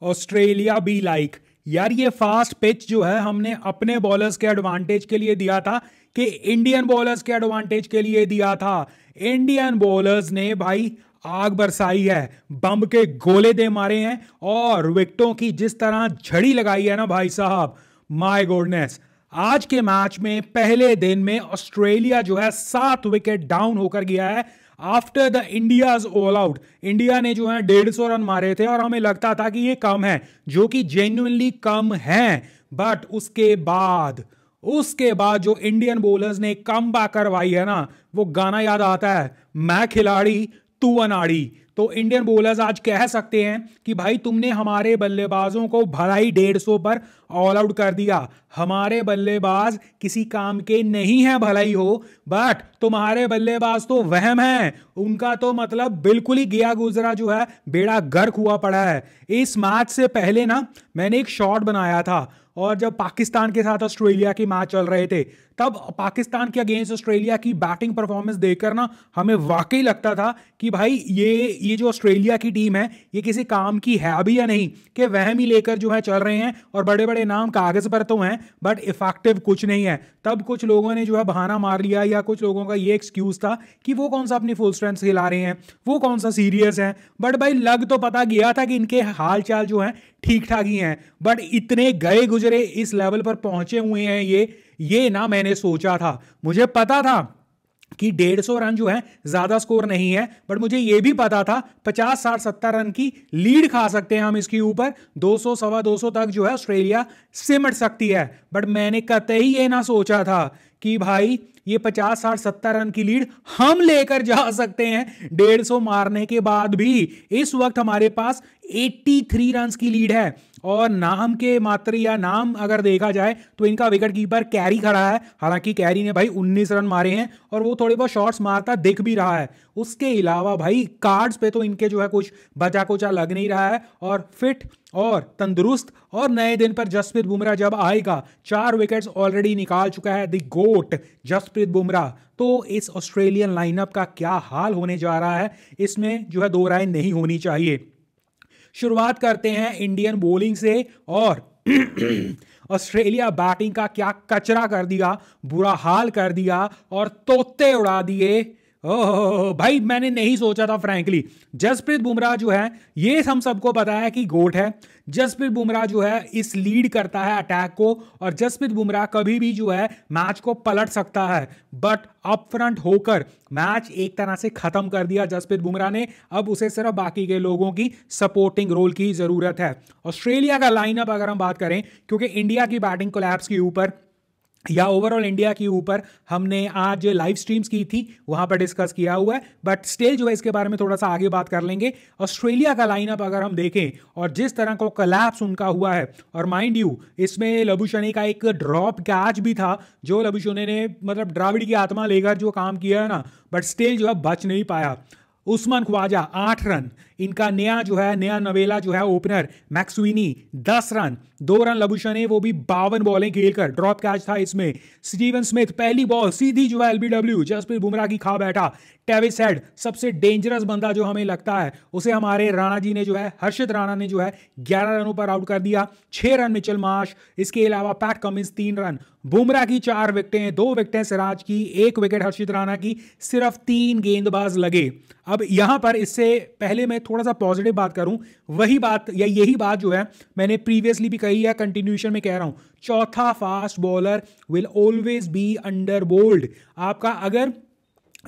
Australia be like. यार ये fast pitch जो है हमने अपने बॉलर्स के एडवांटेज के लिए दिया था कि इंडियन बॉलर्स के एडवांटेज के लिए दिया था। इंडियन बॉलर्स ने भाई आग बरसाई है, बम के गोले दे मारे हैं और विकेटों की जिस तरह झड़ी लगाई है ना भाई साहब, माय गॉडनेस। आज के मैच में पहले दिन में ऑस्ट्रेलिया जो है 7 विकेट डाउन होकर गया है after the India's all out. India ने जो है 150 रन मारे थे और हमें लगता था कि ये कम है, जो कि जेन्युइनली कम है। बट उसके बाद जो इंडियन बॉलर्स ने कम बैक करवाई है ना, वो गाना याद आता है, मैं खिलाड़ी तू अनाड़ी। तो इंडियन बॉलर्स आज कह सकते हैं कि भाई तुमने हमारे बल्लेबाजों को भलाई 150 पर ऑल आउट कर दिया। हमारे बल्लेबाज किसी काम के नहीं है, भलाई हो, बट तुम्हारे बल्लेबाज तो वहम है। उनका तो मतलब बिल्कुल ही गया गुजरा जो है बेड़ा गर्क हुआ पड़ा है। इस मैच से पहले ना मैंने एक शॉट बनाया था, और जब पाकिस्तान के साथ ऑस्ट्रेलिया के मैच चल रहे थे तब पाकिस्तान के अगेंस्ट ऑस्ट्रेलिया की बैटिंग परफॉर्मेंस देखकर ना हमें वाकई लगता था कि भाई ये जो ऑस्ट्रेलिया की टीम है ये किसी काम की है अभी या नहीं, कि वहम ही लेकर जो है चल रहे हैं और बड़े बड़े नाम कागज पर तो हैं बट इफेक्टिव कुछ नहीं है। तब कुछ लोगों ने जो है बहाना मार लिया, या कुछ लोगों का ये एक्सक्यूज था कि वो कौन सा अपनी फुल स्ट्रेंथ खिला रहे हैं, वो कौन सा सीरियस है। बट भाई लग तो पता गया था कि इनके हाल चाल जो है ठीक ठाक ही हैं, बट इतने गए गुजरे इस लेवल पर पहुंचे हुए हैं ये ना मैंने सोचा था। मुझे पता था कि 150 रन जो है ज्यादा स्कोर नहीं है, बट मुझे यह भी पता था 50 60 70 रन की लीड खा सकते हैं हम इसके ऊपर, 200 सवा 200 तक जो है ऑस्ट्रेलिया सिमट सकती है। बट मैंने कतई ये ना सोचा था कि भाई ये 50 60 70 रन की लीड हम लेकर जा सकते हैं 150 मारने के बाद भी। इस वक्त हमारे पास 83 रन की लीड है, और नाम के मात्र या नाम अगर देखा जाए तो इनका विकेट कीपर कैरी खड़ा है। हालांकि कैरी ने भाई 19 रन मारे हैं और वो थोड़े बहुत शॉट्स मारता दिख भी रहा है। उसके अलावा भाई कार्ड्स पे तो इनके जो है कुछ बचा कुचा लग नहीं रहा है, और फिट और तंदुरुस्त और नए दिन पर जसप्रीत बुमराह जब आएगा, 4 विकेट्स ऑलरेडी निकाल चुका है द गोट जसप्रीत बुमराह। तो इस ऑस्ट्रेलियन लाइनअप का क्या हाल होने जा रहा है, इसमें जो है दो राय नहीं होनी चाहिए। शुरुआत करते हैं इंडियन बॉलिंग से, और ऑस्ट्रेलिया बैटिंग का क्या कचरा कर दिया, बुरा हाल कर दिया और तोते उड़ा दिए। ओह भाई मैंने नहीं सोचा था फ्रैंकली। जसप्रीत बुमराह जो है ये हम सबको पता है कि गोट है। जसप्रीत बुमराह जो है इस लीड करता है अटैक को, और जसप्रीत बुमराह कभी भी जो है मैच को पलट सकता है। बट अप फ्रंट होकर मैच एक तरह से खत्म कर दिया जसप्रीत बुमराह ने। अब उसे सिर्फ बाकी के लोगों की सपोर्टिंग रोल की जरूरत है। ऑस्ट्रेलिया का लाइनअप अगर हम बात करें, क्योंकि इंडिया की बैटिंग कोलैप्स के ऊपर या ओवरऑल इंडिया के ऊपर हमने आज लाइव स्ट्रीम्स की थी, वहां पर डिस्कस किया हुआ है, बट स्टिल जो है इसके बारे में थोड़ा सा आगे बात कर लेंगे। ऑस्ट्रेलिया का लाइनअप अगर हम देखें और जिस तरह का कोलैप्स उनका हुआ है, और माइंड यू इसमें लबुशने का एक ड्रॉप कैच भी था जो लबुशने ने मतलब द्राविड की आत्मा लेकर जो काम किया है ना, बट स्टिल जो है बच नहीं पाया। उस्मान ख्वाजा 8 रन, इनका नया नवेला जो है ओपनर मैक्सविनी 10 रन, 2 रन लबुशने, वो भी 52 बॉलें खेलकर, ड्रॉप कैच था इसमें। स्टीवन स्मिथ पहली बॉल सीधी जो है एलबीडब्ल्यू, जसप्रीत बुमराह की खा बैठा। टेविस हेड सबसे डेंजरस बंदा जो हमें लगता है, उसे हमारे राणा जी ने जो है हर्षित राणा ने जो है 11 रनों पर आउट कर दिया। 6 रन मिचेल मार्श, इसके अलावा पैट कमिंस 3 रन। बुमराह की 4 विकेटें, 2 विकेटें सिराज की, 1 विकेट हर्षित राणा की, सिर्फ 3 गेंदबाज लगे। अब यहां पर इससे पहले मैं थोड़ा सा पॉजिटिव बात करूं, वही बात या यही बात जो है मैंने प्रीवियसली भी कही है, कंटिन्यूएशन में कह रहा हूं, चौथा fast bowler will always be under bowled. आपका अगर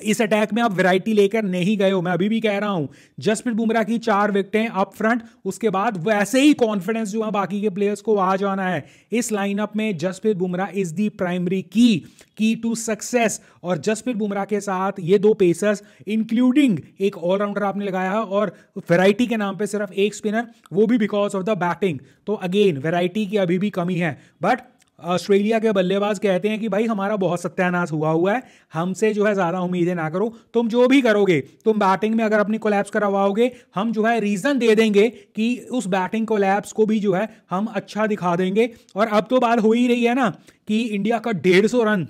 इस अटैक में आप वैरायटी लेकर नहीं गए हो, मैं अभी भी कह रहा हूं, जसप्रीत बुमराह की 4 विकेटें अप फ्रंट, उसके बाद वैसे ही कॉन्फिडेंस जो है बाकी के प्लेयर्स को आ जाना है। इस लाइनअप में Jasprit Bumrah is the primary key to success, और जसप्रीत बुमराह के साथ ये 2 पेसर्स इंक्लूडिंग एक ऑलराउंडर आपने लगाया है, और वैरायटी के नाम पे सिर्फ एक स्पिनर, वो भी बिकॉज ऑफ द बैटिंग। तो अगेन वैरायटी की अभी भी कमी है। बट ऑस्ट्रेलिया के बल्लेबाज कहते हैं कि भाई हमारा बहुत सत्यानाश हुआ है, हमसे जो है ज्यादा उम्मीदें ना करो, तुम जो भी करोगे, तुम बैटिंग में अगर अपनी कोलैप्स करवाओगे, हम जो है रीजन दे देंगे कि उस बैटिंग कोलैप्स को भी जो है हम अच्छा दिखा देंगे। और अब तो बात हो ही रही है ना कि इंडिया का 150 रन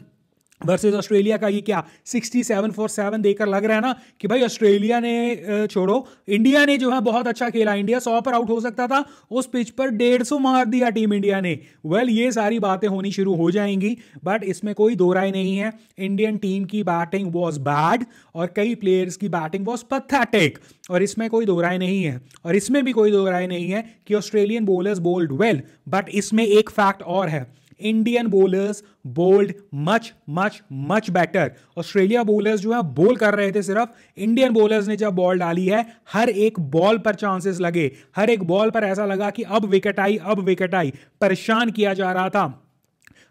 वर्सेस ऑस्ट्रेलिया का ये क्या 67 फॉर 7 देकर लग रहा है ना कि भाई ऑस्ट्रेलिया ने छोड़ो, इंडिया ने जो है बहुत अच्छा खेला, इंडिया 100 पर आउट हो सकता था, उस पिच पर 150 मार दिया टीम इंडिया ने। ये सारी बातें होनी शुरू हो जाएंगी, बट इसमें कोई दो राय नहीं है, इंडियन टीम की बैटिंग वॉज बैड और कई प्लेयर्स की बैटिंग वॉज पैथेटिक, और इसमें कोई दो राय नहीं है। और इसमें भी कोई दो राय नहीं है कि Australian bowlers bowled well, but इसमें एक फैक्ट और है, Indian bowlers bowled much much much better. Australia bowlers जो है बोल कर रहे थे सिर्फ, इंडियन बॉलर्स ने जब बॉल डाली है हर एक बॉल पर चांसेस लगे, हर एक बॉल पर ऐसा लगा कि अब विकेट आई, अब विकेट आई, परेशान किया जा रहा था,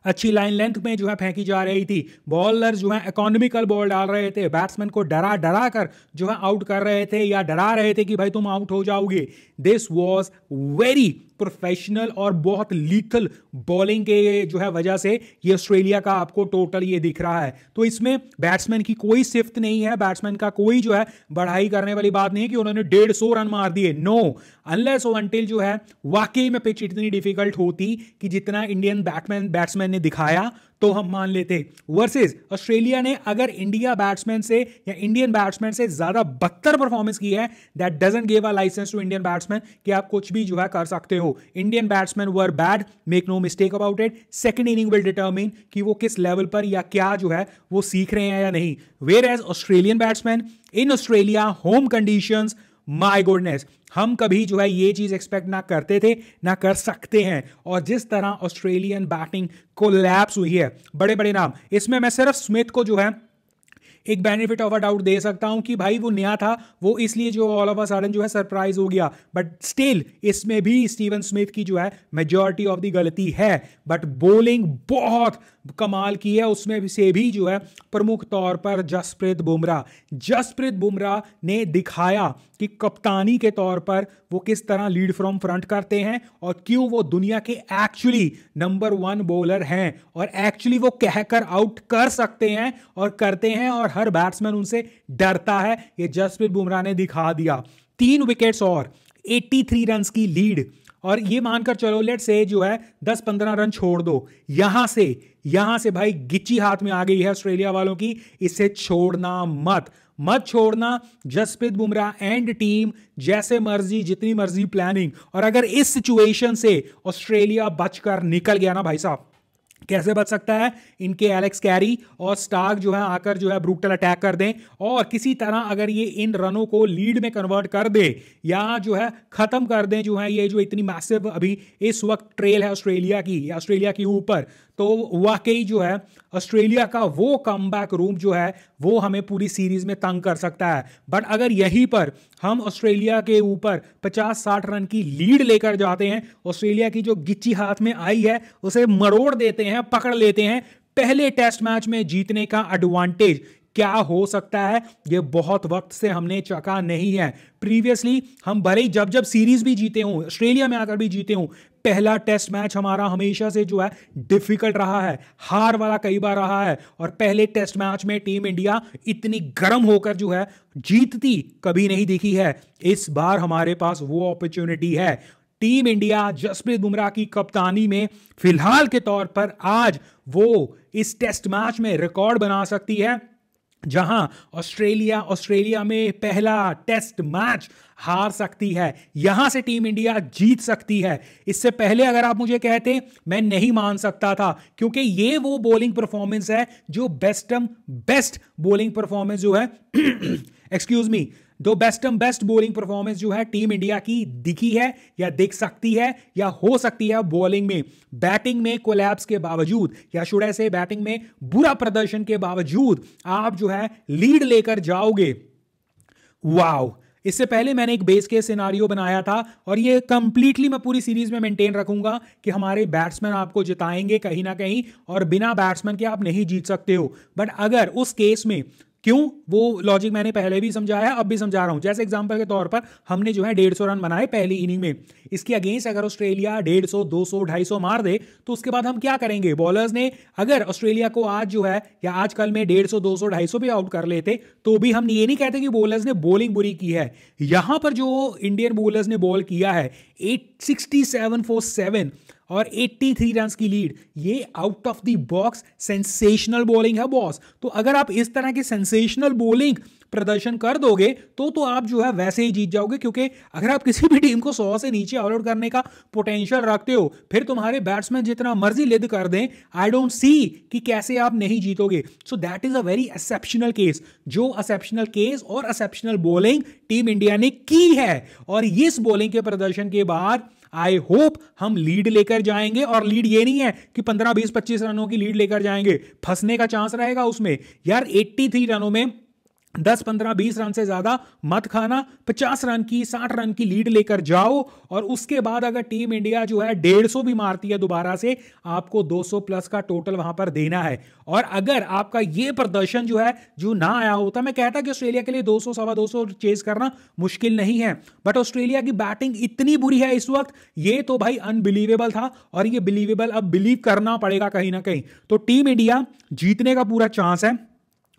अच्छी लाइन लेंथ में जो है फेंकी जा रही थी, बॉलर जो है इकोनॉमिकल बॉल डाल रहे थे, बैट्समैन को डरा डरा कर जो है आउट कर रहे थे या डरा रहे थे कि भाई तुम आउट हो जाओगे। दिस वाज वेरी प्रोफेशनल और बहुत लीथल बॉलिंग के जो है वजह से ये ऑस्ट्रेलिया का आपको टोटल ये दिख रहा है। तो इसमें बैट्समैन की कोई सिफ्त नहीं है, बैट्समैन का कोई जो है बढ़ाई करने वाली बात नहीं है कि उन्होंने 150 रन मार दिए, नो, अनलेस और अनटिल जो है वाकई में पिच इतनी डिफिकल्ट होती कि जितना इंडियन बैट्समैन ने दिखाया तो हम मान लेते। वर्सेस ऑस्ट्रेलिया ने अगर इंडिया बैट्समैन से या इंडियन बैट्समैन से ज्यादा बदतर परफॉर्मेंस की है, that doesn't give a licence to Indian batsman कि आप कुछ भी जो है कर सकते हो। Indian batsman were bad, make no mistake about it, second inning will determine कि वो किस लेवल पर या क्या जो है वो सीख रहे हैं या नहीं। Whereas Australian batsman in Australia home conditions, my goodness, हम कभी जो है ये चीज एक्सपेक्ट ना करते थे ना कर सकते हैं। और जिस तरह ऑस्ट्रेलियन बैटिंग कोलैप्स हुई है, बड़े बड़े नाम, इसमें मैं सिर्फ स्मिथ को जो है एक बेनिफिट ऑफ अ डाउट दे सकता हूं कि भाई वो नया था, वो इसलिए जो ऑल ऑफ अ सडन जो है सरप्राइज हो गया, बट स्टिल इसमें भी स्टीवन स्मिथ की जो है मेजॉरिटी ऑफ द गलती है। बट बॉलिंग बहुत कमाल की है, उसमें से भी जो है प्रमुख तौर पर जसप्रीत बुमराह ने दिखाया कि कप्तानी के तौर पर वो किस तरह लीड फ्रॉम फ्रंट करते हैं और क्यों वो दुनिया के एक्चुअली नंबर 1 बॉलर हैं, और एक्चुअली वो कहकर आउट कर सकते हैं और करते हैं, और हर बैट्समैन उनसे डरता है। ये जसप्रीत बुमराह ने दिखा दिया। 3 विकेट्स और 83 रन की लीड, और ये मानकर चलो लेट से जो है 10-15 रन छोड़ दो, यहां से भाई गिच्ची हाथ में आ गई है ऑस्ट्रेलिया वालों की, इसे छोड़ना मत छोड़ना। जसप्रीत बुमराह एंड टीम जैसे मर्जी, जितनी मर्जी प्लानिंग, और अगर इस सिचुएशन से ऑस्ट्रेलिया बचकर निकल गया ना भाई साहब, कैसे बच सकता है, इनके एलेक्स कैरी और स्टार्क जो है आकर जो है ब्रूटल अटैक कर दें, और किसी तरह अगर ये इन रनों को लीड में कन्वर्ट कर दे या जो है खत्म कर दें जो है ये जो इतनी मैसिव अभी इस वक्त ट्रेल है ऑस्ट्रेलिया की या ऑस्ट्रेलिया के ऊपर, तो वाकई जो है ऑस्ट्रेलिया का वो कमबैक रूम जो है वो हमें पूरी सीरीज में तंग कर सकता है। बट अगर यहीं पर हम ऑस्ट्रेलिया के ऊपर 50-60 रन की लीड लेकर जाते हैं, ऑस्ट्रेलिया की जो गिच्ची हाथ में आई है उसे मरोड़ देते हैं, पकड़ लेते हैं, पहले टेस्ट मैच में जीतने का एडवांटेज क्या हो सकता है, ये बहुत वक्त से हमने चखा नहीं है। प्रीवियसली हम भले ही जब सीरीज भी जीते हूं, ऑस्ट्रेलिया में आकर भी जीते हूं, पहला टेस्ट मैच हमारा हमेशा से जो है डिफिकल्ट रहा है, हार वाला कई बार रहा है, और पहले टेस्ट मैच में टीम इंडिया इतनी गर्म होकर जो है जीतती कभी नहीं दिखी है। इस बार हमारे पास वो अपॉर्चुनिटी है। टीम इंडिया जसप्रीत बुमराह की कप्तानी में फिलहाल के तौर पर आज वो इस टेस्ट मैच में रिकॉर्ड बना सकती है, जहां ऑस्ट्रेलिया में पहला टेस्ट मैच हार सकती है, यहां से टीम इंडिया जीत सकती है। इससे पहले अगर आप मुझे कहते, मैं नहीं मान सकता था, क्योंकि ये वो बॉलिंग परफॉर्मेंस है जो बेस्ट बॉलिंग परफॉर्मेंस जो है एक्सक्यूज मी, दो बेस्ट बॉलिंग परफॉर्मेंस जो है टीम इंडिया की दिखी है या दिख सकती है या हो सकती है बॉलिंग में। बैटिंग में कोलैप्स के बावजूद या शुड आई से बैटिंग में बुरा प्रदर्शन के बावजूद आप जो है लीड लेकर जाओगे, वाओ। इससे पहले मैंने एक बेस केस सिनारियो बनाया था, और ये कंप्लीटली मैं पूरी सीरीज में मेंटेन रखूंगा कि हमारे बैट्समैन आपको जिताएंगे कहीं ना कहीं, और बिना बैट्समैन के आप नहीं जीत सकते हो। बट अगर उस केस में, क्यों, वो लॉजिक मैंने पहले भी समझाया, अब भी समझा रहा हूं। जैसे एग्जांपल के तौर पर हमने जो है 150 रन बनाए पहली इनिंग में, इसके अगेंस्ट अगर ऑस्ट्रेलिया 150, 200, 250 मार दे तो उसके बाद हम क्या करेंगे। बॉलर्स ने अगर ऑस्ट्रेलिया को आज जो है या आजकल में 150, 200, 250 भी आउट कर लेते तो भी हम ये नहीं कहते कि बॉलर्स ने बॉलिंग बुरी की है। यहां पर जो इंडियन बॉलर्स ने बॉल किया है 67 फॉर 7, और 83 रन की लीड, ये out of the box sensational bowling है बॉस। तो अगर आप इस तरह की सेंसेशनल बॉलिंग प्रदर्शन कर दोगे तो आप जो है वैसे ही जीत जाओगे, क्योंकि अगर आप किसी भी टीम को 100 से नीचे ऑल आउट करने का पोटेंशियल रखते हो, फिर तुम्हारे बैट्समैन जितना मर्जी लिद कर दें, आई डोंट सी कि कैसे आप नहीं जीतोगे। So that is a very exceptional case, जो एक्सेप्शनल केस और एक्सेप्शनल बॉलिंग टीम इंडिया ने की है। और इस बॉलिंग के प्रदर्शन के बाद आई होप हम लीड लेकर जाएंगे, और लीड ये नहीं है कि 15 20 25 रनों की लीड लेकर जाएंगे, फंसने का चांस रहेगा उसमें यार। 83 रनों में 10 15 20 रन से ज्यादा मत खाना, 50 रन की 60 रन की लीड लेकर जाओ, और उसके बाद अगर टीम इंडिया जो है 150 भी मारती है दोबारा से, आपको 200 प्लस का टोटल वहां पर देना है। और अगर आपका ये प्रदर्शन जो है जो ना आया होता, मैं कहता कि ऑस्ट्रेलिया के लिए 200 सवा 200 चेज करना मुश्किल नहीं है, बट ऑस्ट्रेलिया की बैटिंग इतनी बुरी है इस वक्त, ये तो भाई अनबिलीवेबल था, और ये बिलीवेबल अब बिलीव करना पड़ेगा कहीं ना कहीं। तो टीम इंडिया जीतने का पूरा चांस है,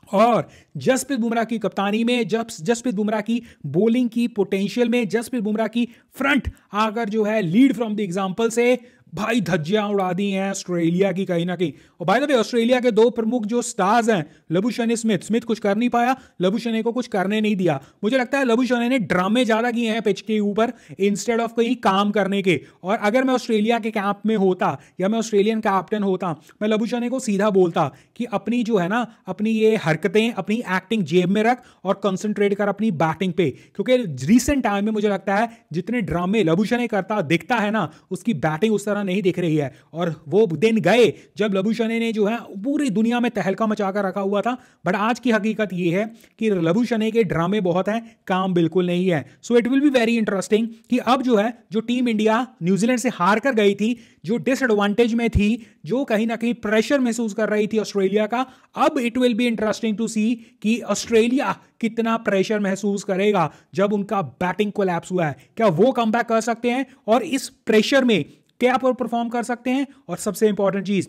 और जसप्रीत बुमराह की कप्तानी में, जसप्रीत बुमराह की बॉलिंग की पोटेंशियल में, जसप्रीत बुमराह की फ्रंट आकर जो है लीड फ्रॉम द एग्जांपल से भाई धज्जियां उड़ा दी हैं ऑस्ट्रेलिया की कहीं ना कहीं। और बाय द वे ऑस्ट्रेलिया के 2 प्रमुख जो स्टार्स हैं, लबुशने स्मिथ कुछ कर नहीं पाया, लबुशने को कुछ करने नहीं दिया। मुझे लगता है लबुशने ने ड्रामे ज्यादा किए हैं पिच के ऊपर इंस्टेड ऑफ कहीं काम करने के। और अगर मैं ऑस्ट्रेलिया के कैंप में होता या मैं ऑस्ट्रेलियन कैप्टन होता, मैं लबुशने को सीधा बोलता कि अपनी जो है ना, अपनी ये हरकतें, अपनी एक्टिंग जेब में रख और कंसंट्रेट कर अपनी बैटिंग पे, क्योंकि रिसेंट टाइम में मुझे लगता है जितने ड्रामे लबुशने करता दिखता है ना, उसकी बैटिंग उस तरह नहीं दिख रही है। और वो दिन गए जब लबुशने ने जो है पूरी दुनिया में तहलका मचाकर रखा हुआ था, बट आज की हकीकत ये है कि लबुशने के ड्रामे बहुत हैं, काम बिल्कुल नहीं है। So it will be very interesting कि अब जो है, जो टीम इंडिया न्यूजीलैंड से हार कर गई थी, जो डिसएडवांटेज में थी, जो कहीं ना कहीं प्रेशर महसूस कर रही थी ऑस्ट्रेलिया का, अब it will be interesting to see कि ऑस्ट्रेलिया कितना प्रेशर महसूस करेगा जब उनका बैटिंग कोलैप्स हुआ है। क्या वो कमबैक कर सकते हैं और इस प्रेशर में क्या परफॉर्म कर सकते हैं? और सबसे इंपॉर्टेंट चीज,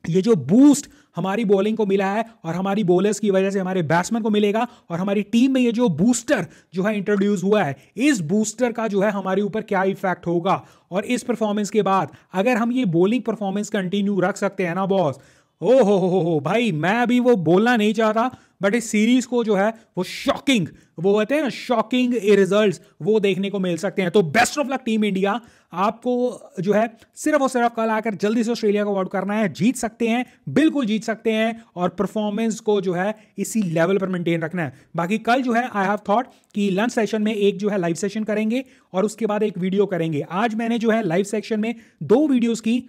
ये जो बूस्ट हमारी बॉलिंग को मिला है और हमारी बॉलर्स की वजह से हमारे बैट्समैन को मिलेगा, और हमारी टीम में ये जो बूस्टर जो है इंट्रोड्यूस हुआ है, इस बूस्टर का जो है हमारे ऊपर क्या इफेक्ट होगा। और इस परफॉर्मेंस के बाद अगर हम ये बॉलिंग परफॉर्मेंस कंटिन्यू रख सकते हैं ना बॉस, ओ हो भाई, मैं अभी वो बोलना नहीं चाहता, बट इस सीरीज को जो है वो शॉकिंग, वो कहते हैं ना शॉकिंग रिजल्ट्स, वो देखने को मिल सकते हैं। तो best of luck team India, आपको जो है सिर्फ और सिर्फ कल आकर जल्दी से ऑस्ट्रेलिया को आउट करना है। जीत सकते हैं, बिल्कुल जीत सकते हैं, और परफॉर्मेंस को जो है इसी लेवल पर मेंटेन रखना है। बाकी कल जो है आई हैव थॉट कि लंच सेशन में एक जो है लाइव सेशन करेंगे और उसके बाद एक वीडियो करेंगे। आज मैंने जो है लाइव सेक्शन में 2 वीडियोस की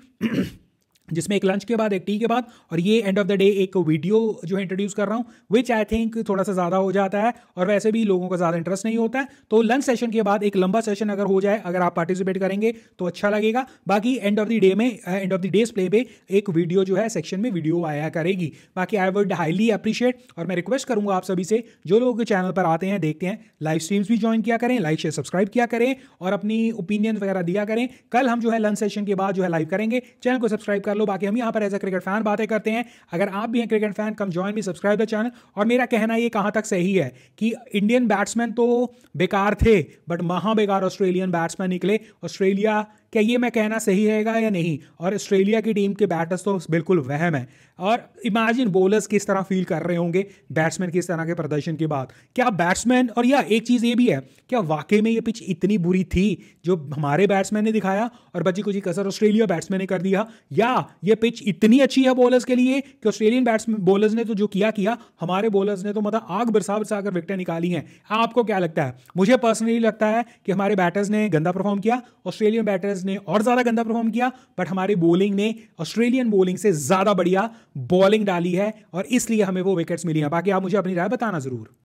जिसमें एक लंच के बाद, एक टी के बाद, और ये एंड ऑफ द डे एक वीडियो जो है इंट्रोड्यूस कर रहा हूं, विच आई थिंक थोड़ा सा ज़्यादा हो जाता है और वैसे भी लोगों का ज़्यादा इंटरेस्ट नहीं होता है। तो लंच सेशन के बाद एक लंबा सेशन अगर हो जाए, अगर आप पार्टिसिपेट करेंगे तो अच्छा लगेगा। बाकी एंड ऑफ द डे में, end of the days play पे एक वीडियो जो है सेक्शन में वीडियो आया करेगी। बाकी आई वुड हाईली अप्रिशिएट, और मैं रिक्वेस्ट करूंगा आप सभी से, जो लोग चैनल पर आते हैं, देखते हैं, लाइव स्ट्रीम्स भी ज्वाइन किया करें, लाइक शेयर सब्सक्राइब किया करें, और अपनी ओपिनियन वगैरह दिया करें। कल हम जो है लंच सेशन के बाद जो है लाइव करेंगे, चैनल को सब्सक्राइब कर लो। बाकी हम यहाँ पर एज क्रिकेट फैन बातें करते हैं, अगर आप भी हैं cricket fan, come join me, subscribe the channel. और मेरा कहना ये कहां तक सही है कि इंडियन बैट्समैन तो बेकार थे, बट महा बेकार ऑस्ट्रेलियन बैट्समैन निकले। ऑस्ट्रेलिया, क्या ये मैं कहना सही रहेगा या नहीं? और ऑस्ट्रेलिया की टीम के बैटर्स तो बिल्कुल वहम है। और इमेजिन बॉलर्स किस तरह फील कर रहे होंगे बैट्समैन किस तरह के प्रदर्शन के बाद। क्या बैट्समैन, और या एक चीज़ ये भी है, क्या वाकई में ये पिच इतनी बुरी थी जो हमारे बैट्समैन ने दिखाया और बची कुछ कसर ऑस्ट्रेलिया बैट्समैन ने कर दिया, या ये पिच इतनी अच्छी है बॉलर्स के लिए कि ऑस्ट्रेलियन बैट्समैन बॉलर्स ने तो जो किया, हमारे बॉलर्स ने तो मतलब आग बरसा बरसा कर विकेटें निकाली हैं। आपको क्या लगता है? मुझे पर्सनली लगता है कि हमारे बैटर्स ने गंदा परफॉर्म किया, ऑस्ट्रेलियन बैटर्स ने और ज्यादा गंदा परफॉर्म किया, बट हमारी बॉलिंग ने ऑस्ट्रेलियन बॉलिंग से ज्यादा बढ़िया बॉलिंग डाली है और इसलिए हमें वो विकेट्स मिली हैं। बाकी आप मुझे अपनी राय बताना जरूर।